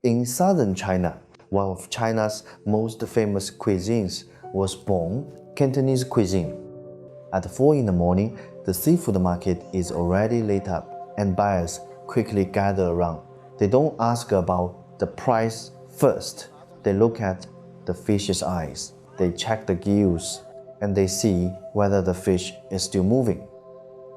In southern China, one of China's most famous cuisines was born, Cantonese cuisine. At 4 in the morning, the seafood market is already lit up and buyers quickly gather around. They don't ask about the price first. They look at the fish's eyes. They check the gills and they see whether the fish is still moving.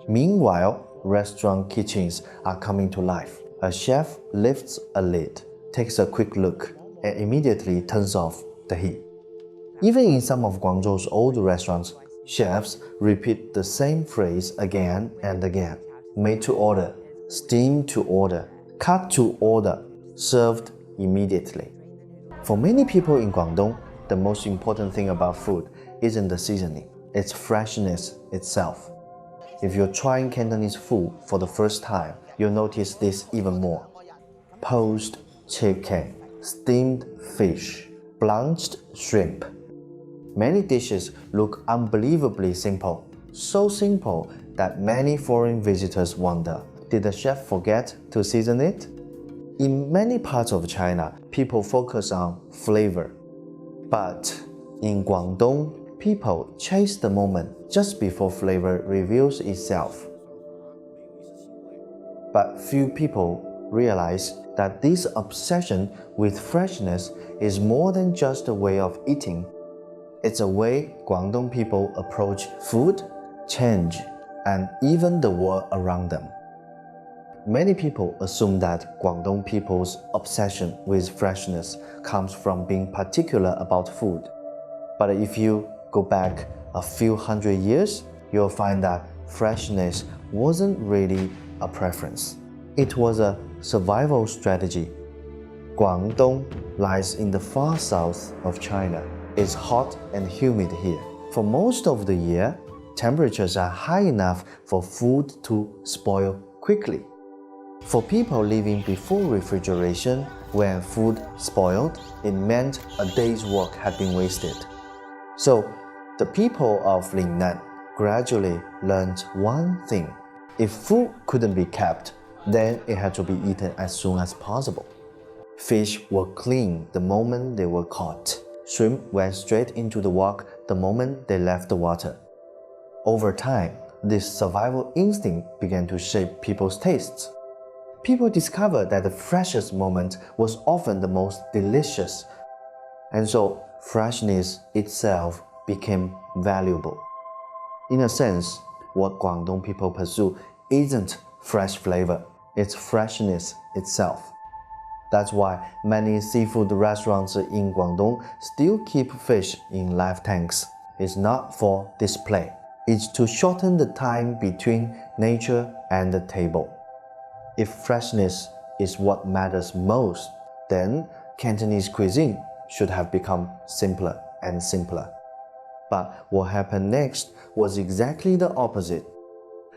Meanwhile, restaurant kitchens are coming to life. A chef lifts a lid, takes a quick look, and immediately turns off the heat. Even in some of Guangzhou's old restaurants, chefs repeat the same phrase again and again. Made to order, steamed to order, cut to order, served immediately. For many people in Guangdong, the most important thing about food isn't the seasoning, it's freshness itself. If you're trying Cantonese food for the first time, you'll notice this even more. Poached chicken, steamed fish, blanched shrimp. Many dishes look unbelievably simple, so simple that many foreign visitors wonder, did the chef forget to season it? In many parts of China, people focus on flavor. But in Guangdong, people chase the moment just before flavor reveals itself. But few people realize that this obsession with freshness is more than just a way of eating. It's a way Guangdong people approach food, change, and even the world around them. Many people assume that Guangdong people's obsession with freshness comes from being particular about food. But if you go back a few hundred years, you'll find that freshness wasn't really a preference. It was a survival strategy. Guangdong lies in the far south of China. It's hot and humid here. For most of the year, temperatures are high enough for food to spoil quickly. For people living before refrigeration, when food spoiled, it meant a day's work had been wasted. So, the people of Lingnan gradually learned one thing. If food couldn't be kept, then it had to be eaten as soon as possible. Fish were clean the moment they were caught. Shrimp went straight into the wok the moment they left the water. Over time, this survival instinct began to shape people's tastes. People discovered that the freshest moment was often the most delicious, and so freshness itself became valuable. In a sense, what Guangdong people pursue isn't fresh flavor, it's freshness itself. That's why many seafood restaurants in Guangdong still keep fish in live tanks. It's not for display, it's to shorten the time between nature and the table. If freshness is what matters most, then Cantonese cuisine should have become simpler and simpler. But what happened next was exactly the opposite.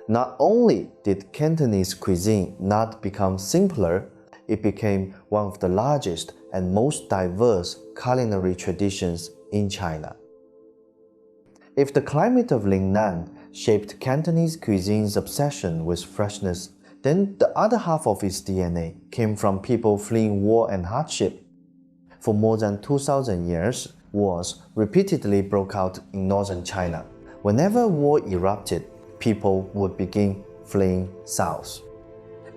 Not only did Cantonese cuisine not become simpler, it became one of the largest and most diverse culinary traditions in China. If the climate of Lingnan shaped Cantonese cuisine's obsession with freshness, then the other half of its DNA came from people fleeing war and hardship. For more than 2,000 years, wars repeatedly broke out in northern China. Whenever war erupted, people would begin fleeing south.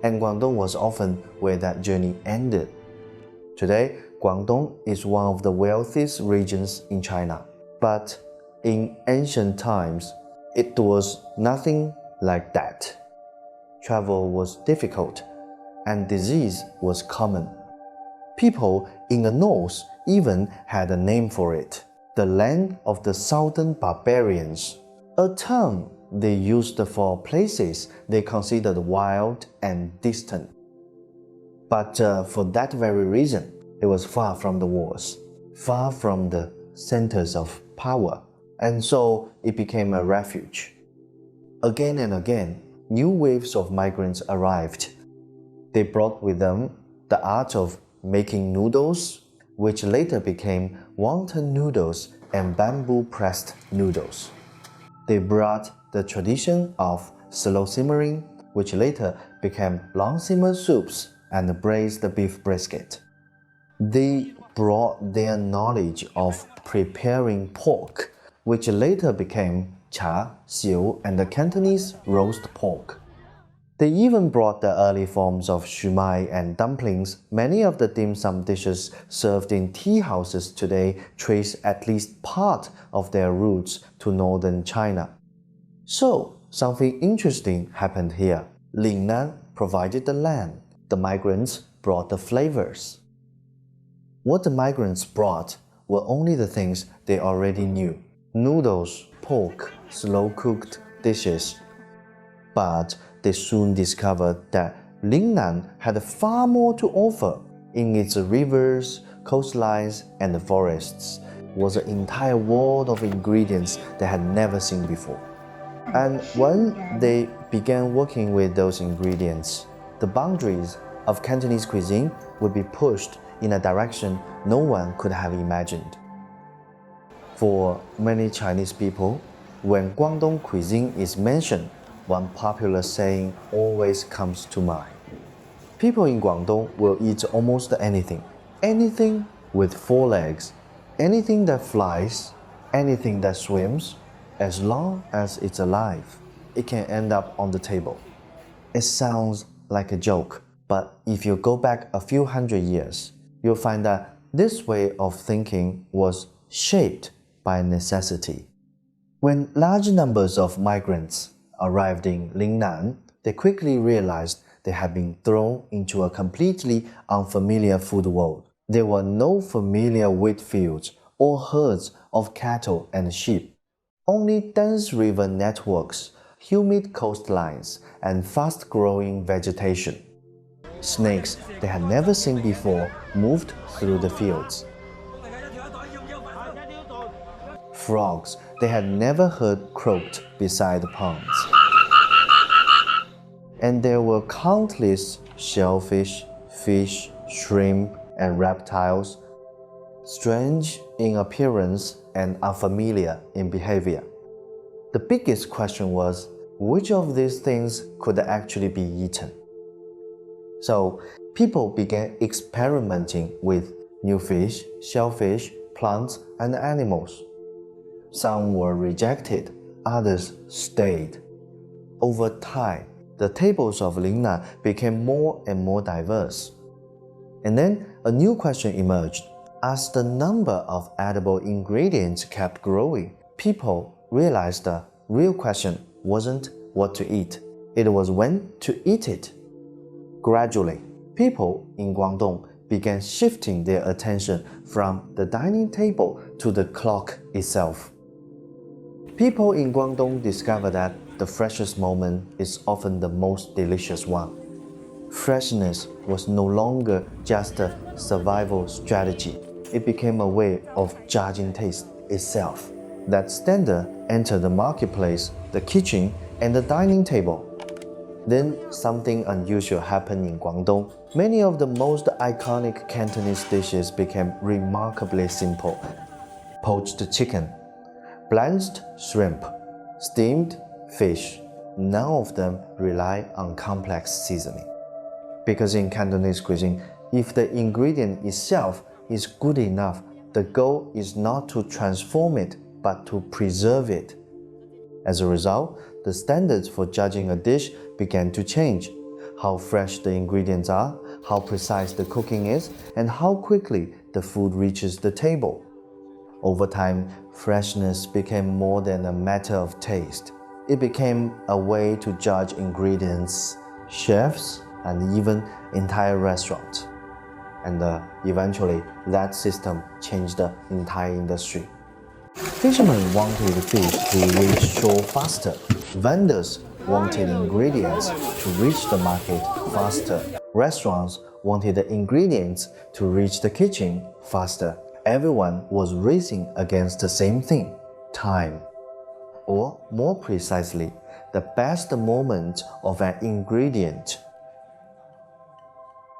And Guangdong was often where that journey ended. Today, Guangdong is one of the wealthiest regions in China. But in ancient times, it was nothing like that. Travel was difficult, and disease was common. People in the north even had a name for it, the land of the southern barbarians, a term they used for places they considered wild and distant. But for that very reason, it was far from the wars, far from the centers of power, and so it became a refuge. Again and again, new waves of migrants arrived. They brought with them the art of making noodles, which later became wonton noodles and bamboo-pressed noodles. They brought the tradition of slow simmering, which later became long simmer soups and braised beef brisket. They brought their knowledge of preparing pork, which later became cha, xiu, and the Cantonese roast pork. They even brought the early forms of shumai and dumplings. Many of the dim sum dishes served in tea houses today trace at least part of their roots to northern China. So, something interesting happened here. Lingnan provided the land. The migrants brought the flavors. What the migrants brought were only the things they already knew. Noodles, pork, slow-cooked dishes. But they soon discovered that Lingnan had far more to offer. In its rivers, coastlines, and forests was an entire world of ingredients they had never seen before. And when they began working with those ingredients, the boundaries of Cantonese cuisine would be pushed in a direction no one could have imagined. For many Chinese people, when Guangdong cuisine is mentioned, one popular saying always comes to mind. People in Guangdong will eat almost anything. Anything with four legs, anything that flies, anything that swims, as long as it's alive, it can end up on the table. It sounds like a joke, but if you go back a few hundred years, you'll find that this way of thinking was shaped by necessity. When large numbers of migrants arrived in Lingnan, they quickly realized they had been thrown into a completely unfamiliar food world. There were no familiar wheat fields or herds of cattle and sheep. Only dense river networks, humid coastlines, and fast-growing vegetation. Snakes they had never seen before moved through the fields. Frogs they had never heard croaked beside the ponds. And there were countless shellfish, fish, shrimp, and reptiles, strange in appearance and unfamiliar in behavior. The biggest question was, which of these things could actually be eaten? So, people began experimenting with new fish, shellfish, plants, and animals. Some were rejected, others stayed. Over time, the tables of Lingnan became more and more diverse. And then a new question emerged. As the number of edible ingredients kept growing, people realized the real question wasn't what to eat, it was when to eat it. Gradually, people in Guangdong began shifting their attention from the dining table to the clock itself. People in Guangdong discovered that the freshest moment is often the most delicious one. Freshness was no longer just a survival strategy. It became a way of judging taste itself. That standard entered the marketplace, the kitchen, and the dining table. Then something unusual happened in Guangdong. Many of the most iconic Cantonese dishes became remarkably simple. Poached chicken, blanched shrimp, steamed fish. None of them rely on complex seasoning. Because in Cantonese cuisine, if the ingredient itself is good enough, the goal is not to transform it, but to preserve it. As a result, the standards for judging a dish began to change. How fresh the ingredients are, how precise the cooking is, and how quickly the food reaches the table. Over time, freshness became more than a matter of taste. It became a way to judge ingredients, chefs, and even entire restaurants. And eventually, that system changed the entire industry. Fishermen wanted fish to reach shore faster. Vendors wanted ingredients to reach the market faster. Restaurants wanted the ingredients to reach the kitchen faster. Everyone was racing against the same thing, time. Or more precisely, the best moment of an ingredient.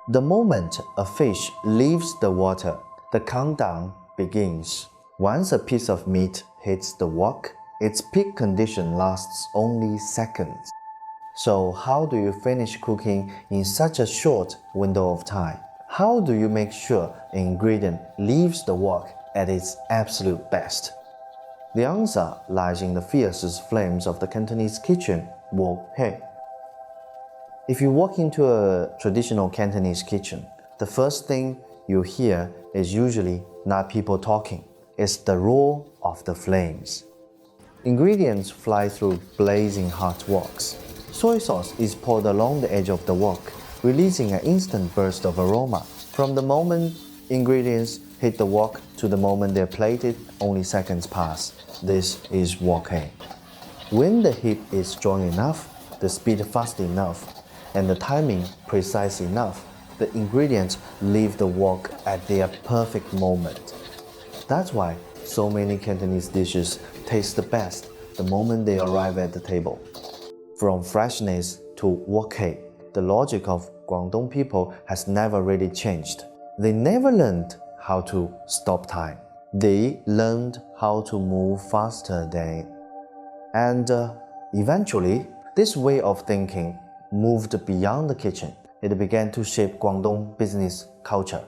The moment a fish leaves the water, the countdown begins. Once a piece of meat hits the wok, its peak condition lasts only seconds. So how do you finish cooking in such a short window of time? How do you make sure an ingredient leaves the wok at its absolute best? The answer lies in the fiercest flames of the Cantonese kitchen, wok hei. If you walk into a traditional Cantonese kitchen, the first thing you hear is usually not people talking, it's the roar of the flames. Ingredients fly through blazing hot woks. Soy sauce is poured along the edge of the wok, releasing an instant burst of aroma. From the moment ingredients hit the wok to the moment they're plated, only seconds pass. This is wok hei. When the heat is strong enough, the speed fast enough, and the timing precise enough, the ingredients leave the wok at their perfect moment. That's why so many Cantonese dishes taste the best the moment they arrive at the table. From freshness to wok hei, the logic of Guangdong people has never really changed. They never learned how to stop time. They learned how to move faster than it. And eventually, this way of thinking moved beyond the kitchen. It began to shape Guangdong business culture.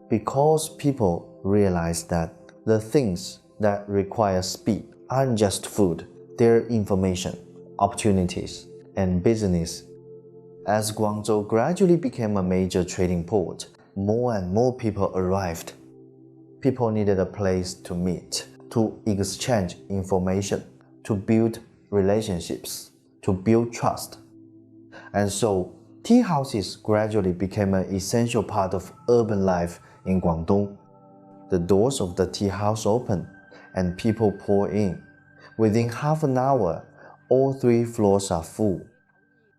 Because people realized that the things that require speed aren't just food, they're information, opportunities, and business. As Guangzhou gradually became a major trading port, more and more people arrived. People needed a place to meet, to exchange information, to build relationships, to build trust. And so, tea houses gradually became an essential part of urban life in Guangdong. The doors of the tea house open, and people pour in. Within half an hour, all 3 floors are full.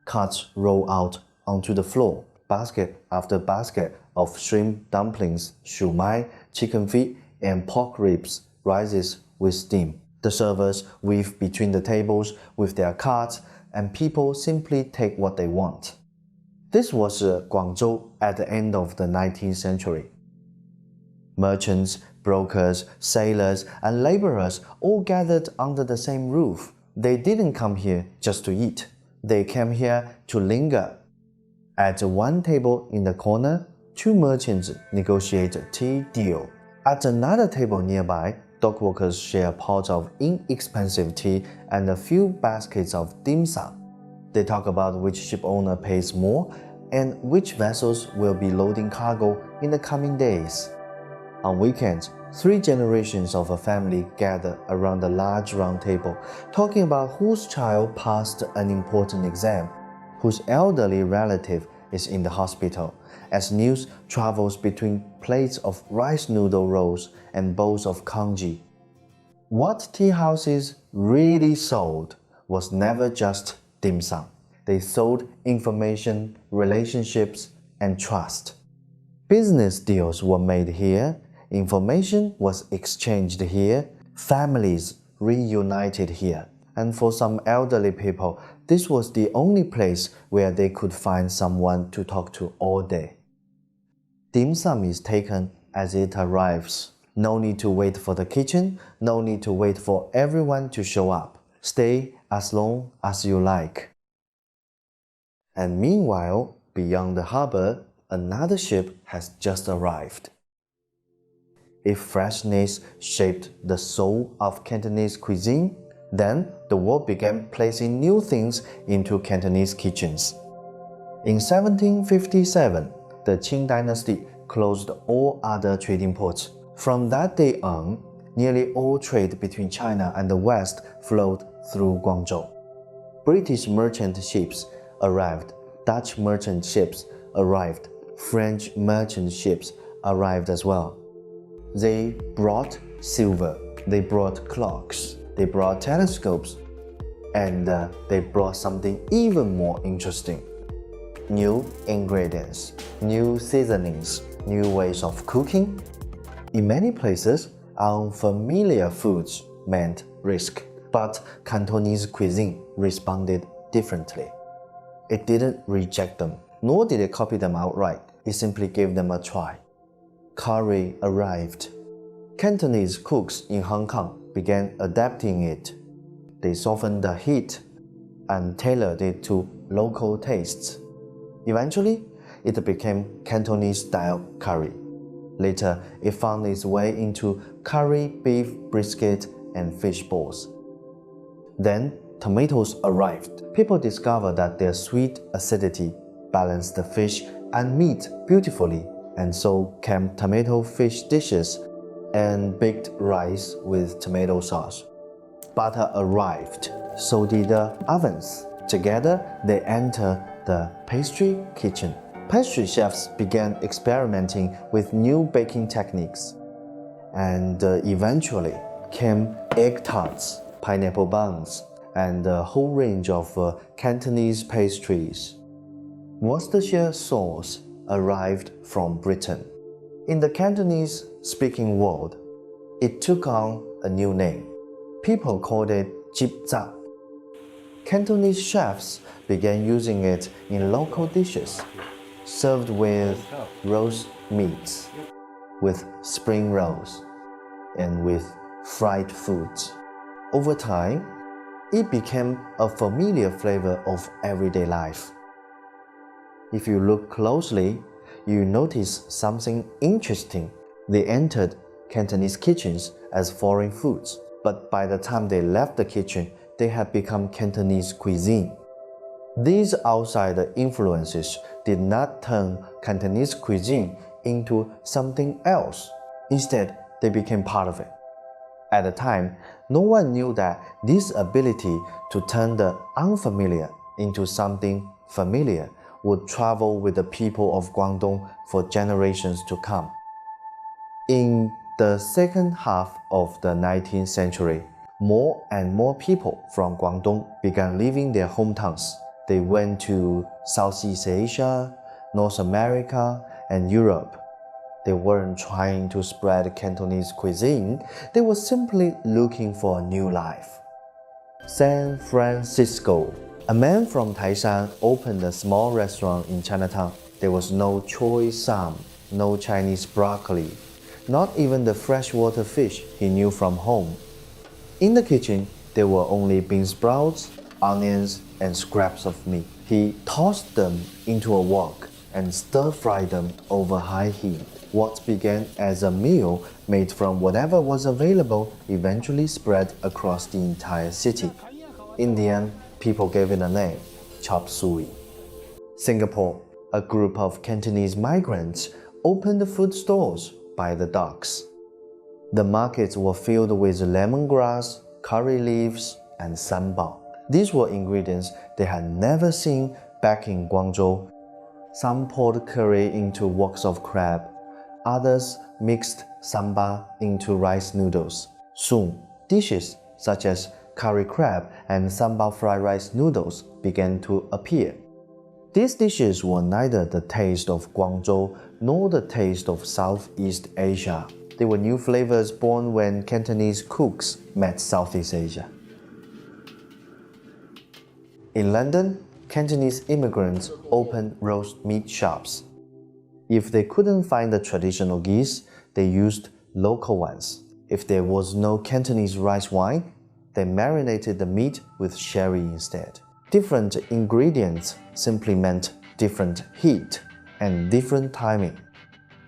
Carts roll out onto the floor, basket after basket of shrimp dumplings, shumai, chicken feet, and pork ribs rises with steam. The servers weave between the tables with their carts, and people simply take what they want. This was Guangzhou at the end of the 19th century. Merchants, brokers, sailors, and laborers all gathered under the same roof. They didn't come here just to eat. They came here to linger. At one table in the corner, 2 merchants negotiate a tea deal. At another table nearby, dock workers share pots of inexpensive tea and a few baskets of dim sum. They talk about which ship owner pays more and which vessels will be loading cargo in the coming days. On weekends, 3 generations of a family gather around a large round table, talking about whose child passed an important exam, whose elderly relative is in the hospital, as news travels between plates of rice noodle rolls and bowls of congee. What tea houses really sold was never just dim sum. They sold information, relationships, and trust. Business deals were made here, information was exchanged here, families reunited here. And for some elderly people, this was the only place where they could find someone to talk to all day. Dim sum is taken as it arrives. No need to wait for the kitchen, no need to wait for everyone to show up. Stay as long as you like. And meanwhile, beyond the harbor, another ship has just arrived. If freshness shaped the soul of Cantonese cuisine, then the world began placing new things into Cantonese kitchens. In 1757, the Qing dynasty closed all other trading ports. From that day on, nearly all trade between China and the West flowed through Guangzhou. British merchant ships arrived, Dutch merchant ships arrived, French merchant ships arrived as well. They brought silver, they brought clocks, they brought telescopes, and they brought something even more interesting. New ingredients, new seasonings, new ways of cooking. In many places, unfamiliar foods meant risk, but Cantonese cuisine responded differently. It didn't reject them, nor did it copy them outright. It simply gave them a try. Curry arrived. Cantonese cooks in Hong Kong began adapting it. They softened the heat and tailored it to local tastes. Eventually, it became Cantonese-style curry. Later, it found its way into curry, beef, brisket, and fish balls. Then, tomatoes arrived. People discovered that their sweet acidity balanced the fish and meat beautifully, and so came tomato fish dishes and baked rice with tomato sauce. Butter arrived, so did the ovens. Together, they entered the pastry kitchen. Pastry chefs began experimenting with new baking techniques, and eventually came egg tarts, pineapple buns, and a whole range of Cantonese pastries. Worcestershire sauce arrived from Britain. In the Cantonese-speaking world, it took on a new name. People called it jip za. Cantonese chefs began using it in local dishes, served with roast meats, with spring rolls, and with fried foods. Over time, it became a familiar flavor of everyday life. If you look closely, you notice something interesting. They entered Cantonese kitchens as foreign foods, but by the time they left the kitchen, they had become Cantonese cuisine. These outside influences did not turn Cantonese cuisine into something else. Instead, they became part of it. At the time, no one knew that this ability to turn the unfamiliar into something familiar would travel with the people of Guangdong for generations to come. In the second half of the 19th century, more and more people from Guangdong began leaving their hometowns. They went to Southeast Asia, North America, and Europe. They weren't trying to spread Cantonese cuisine, they were simply looking for a new life. San Francisco. A man from Taishan opened a small restaurant in Chinatown. There was no choy sam, no Chinese broccoli, not even the freshwater fish he knew from home. In the kitchen, there were only bean sprouts, onions, and scraps of meat. He tossed them into a wok and stir-fried them over high heat. What began as a meal made from whatever was available eventually spread across the entire city. In the end, people gave it a name, chop suey. Singapore. A group of Cantonese migrants opened food stores by the docks. The markets were filled with lemongrass, curry leaves, and sambal. These were ingredients they had never seen back in Guangzhou. Some poured curry into woks of crab. Others mixed sambal into rice noodles. Soon, dishes such as curry crab and sambal fried rice noodles began to appear. These dishes were neither the taste of Guangzhou nor the taste of Southeast Asia. They were new flavors born when Cantonese cooks met Southeast Asia. In London, Cantonese immigrants opened roast meat shops. If they couldn't find the traditional geese, they used local ones. If there was no Cantonese rice wine, they marinated the meat with sherry instead. Different ingredients simply meant different heat and different timing.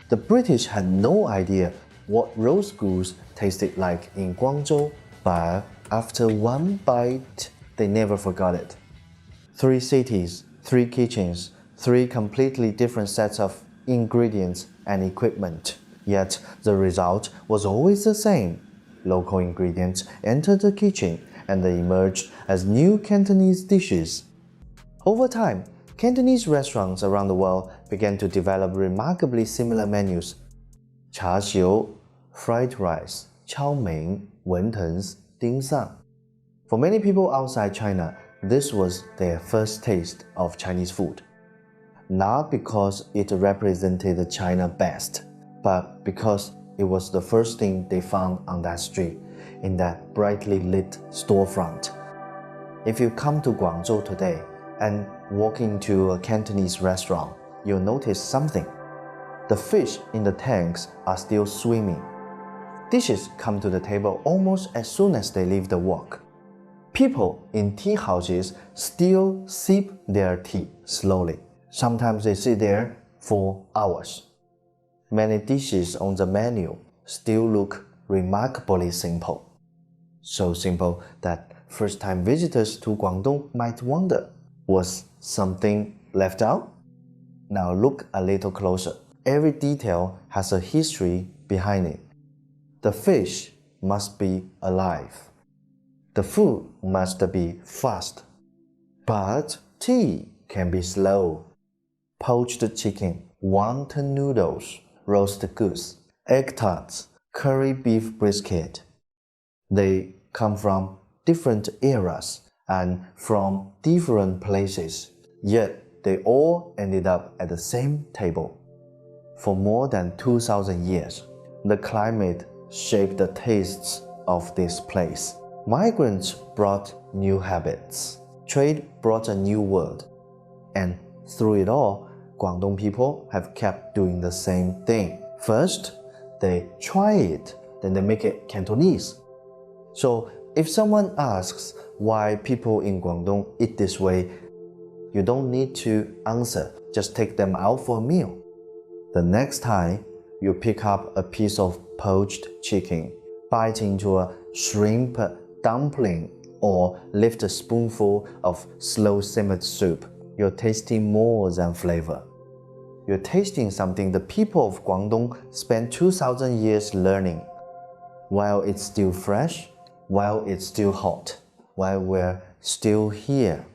The British had no idea what roast goose tasted like in Guangzhou, but after one bite, they never forgot it. 3 cities, 3 kitchens, 3 completely different sets of ingredients and equipment. Yet the result was always the same. Local ingredients entered the kitchen and they emerged as new Cantonese dishes. Over time, Cantonese restaurants around the world began to develop remarkably similar menus. Char siu, fried rice, chow mein, wontons, dim sum. For many people outside China, this was their first taste of Chinese food. Not because it represented China best, but because it was the first thing they found on that street, in that brightly lit storefront. If you come to Guangzhou today and walk into a Cantonese restaurant, you'll notice something. The fish in the tanks are still swimming. Dishes come to the table almost as soon as they leave the wok. People in tea houses still sip their tea slowly. Sometimes they sit there for hours. Many dishes on the menu still look remarkably simple. So simple that first-time visitors to Guangdong might wonder, was something left out? Now look a little closer. Every detail has a history behind it. The fish must be alive. The food must be fast. But tea can be slow. Poached chicken, wonton noodles, roast goose, egg tarts, curry beef brisket. They come from different eras and from different places, yet they all ended up at the same table. For more than 2,000 years, the climate shaped the tastes of this place. Migrants brought new habits. Trade brought a new world. And through it all, Guangdong people have kept doing the same thing. First, they try it, then they make it Cantonese. So if someone asks why people in Guangdong eat this way, you don't need to answer, just take them out for a meal. The next time you pick up a piece of poached chicken, bite into a shrimp dumpling, or lift a spoonful of slow-simmered soup, you're tasting more than flavor. You're tasting something the people of Guangdong spent 2,000 years learning. While it's still fresh, while it's still hot, while we're still here.